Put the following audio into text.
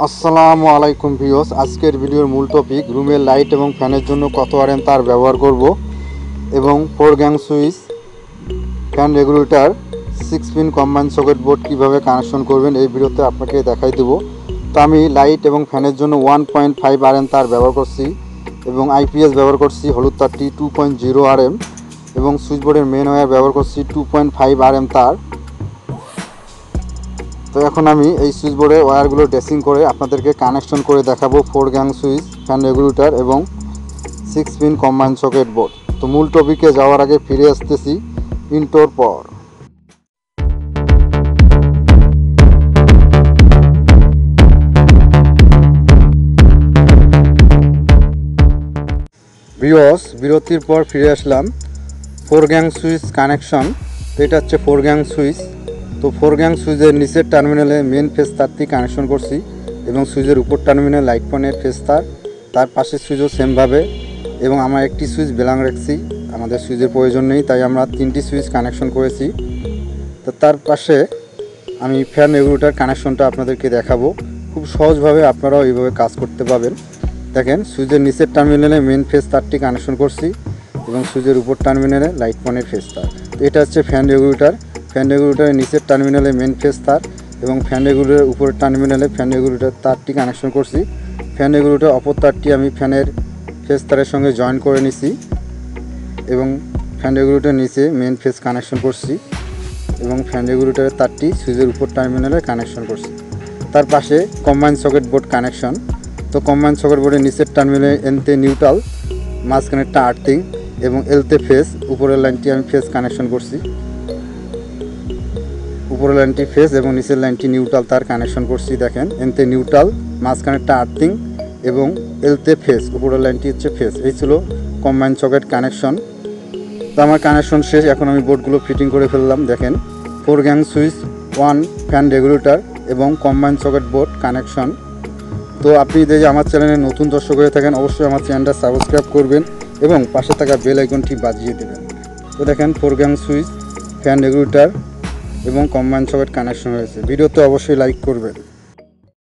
আসসালামু আলাইকুম ভিউয়ার্স, আজকের ভিডিওর মূল টপিক রুমের লাইট এবং ফ্যানের জন্য কত আরএম তার ব্যবহার করব এবং 4 gang switch fan regulator 6 pin combine socket board কিভাবে কানেকশন করবেন এই ভিডিওতে আপনাকে দেখাই দেব। তো আমি লাইট এবং ফ্যানের জন্য 1.5 আরএম তার ব্যবহার করছি এবং আইপিএস ব্যবহার করছি হলুদ তারটি 2.0 আরএম এবং সুইচ বোর্ডের মেন ওয়্যার ব্যবহার করছি 2.5 আরএম তার। তো এখন আমি এই সুইচ বোর্ডে ওয়্যারগুলো ড্রেসিং করে আপনাদেরকে কানেকশন করে দেখাবো 4 গ্যাং সুইচ ফ্যান রেগুলেটর এবং 6 পিন কম্বাইন সকেট বোর্ড। তো মূল টপিকে যাওয়ার আগে ফিরে আসতেছি ইন্ট্রোর পর। ভিউয়ার্স, বিরতির পর ফিরে আসলাম। 4 গ্যাং সুইচ কানেকশন। তো এটা হচ্ছে 4 গ্যাং সুইচ। তো 4 গ্যাং সুইচের নিচের টার্মিনালে মেন ফেজ তারটি কানেকশন করছি এবং সুইচের উপর টার্মিনাল লাইট পয়েন্টের ফেজ তার পাশের সুইচও সেমভাবে, এবং আমরা একটি সুইচ বেলাং রাখছি, আমাদের সুইচের প্রয়োজন নেই তাই আমরা 3টি সুইচ কানেকশন করেছি। তো তার পাশে আমি ফ্যান রেগুলেটর কানেকশনটা আপনাদেরকে দেখাবো। খুব সহজভাবে আপনারাও এইভাবে কাজ করতে পারবেন। দেখেন, সুইচের নিচের টার্মিনালে মেন ফেজ তারটি কানেকশন করছি এবং সুইচের উপর টার্মিনালে লাইট পয়েন্টের ফেজ তার। তো এটা হচ্ছে ফ্যান রেগুলেটর। ফ্যান রেগুলেটরের নিচের টার্মিনালে মেন ফেজ তার এবং ফ্যান রেগুলেটরের উপরের টার্মিনালে ফ্যান রেগুলেটর তারটি কানেকশন করছি। ফ্যান রেগুলেটর অপর তারটি আমি ফ্যানের ফেজ তারের সঙ্গে জয়েন করে নিছি এবং ফ্যান রেগুলেটরের নিচে মেন ফেজ কানেকশন করছি এবং ফ্যান রেগুলেটরের তারটি সুইচের উপর টার্মিনালে কানেকশন করছি। তার পাশে কম্বাইন সকেট বোর্ড কানেকশন। তো কম্বাইন সকেট বোর্ডের নিচের টার্মিনালে এনতে নিউট্রাল, মাঝখানেরটা আর্থিং এবং এলতে ফেজ, উপরের লাইনটি আমি ফেজ কানেকশন করছি। উপরের লাইনটি ফেজ এবং নিচের লাইনটি নিউট্রাল তার কানেকশন করছি। দেখেন, এনতে নিউট্রাল, মাঝখানেরটা আর্থিং এবং এলতে ফেজ, উপরের লাইনটি হচ্ছে ফেজ। এই ছিল কম্বাইন সকেট কানেকশন। তো আমার কানেকশন শেষ, এখন আমি বোর্ডগুলো ফিটিং করে ফেললাম। দেখেন, 4 গ্যাং সুইচ, 1 ফ্যান রেগুলেটর এবং কম্বাইন সকেট বোর্ড কানেকশন। তো আপনি যদি আমার চ্যানেলে নতুন দর্শক হয়ে থাকেন অবশ্যই আমার চ্যানেলটা সাবস্ক্রাইব করবেন এবং পাশে থাকা বেল আইকনটি বাজিয়ে দেবেন। তো দেখেন, 4 গ্যাং সুইচ, ফ্যান রেগুলেটর এবং কম্বাইন সকেট কানেকশন হয়েছে। ভিডিওতে অবশ্যই লাইক করবেন।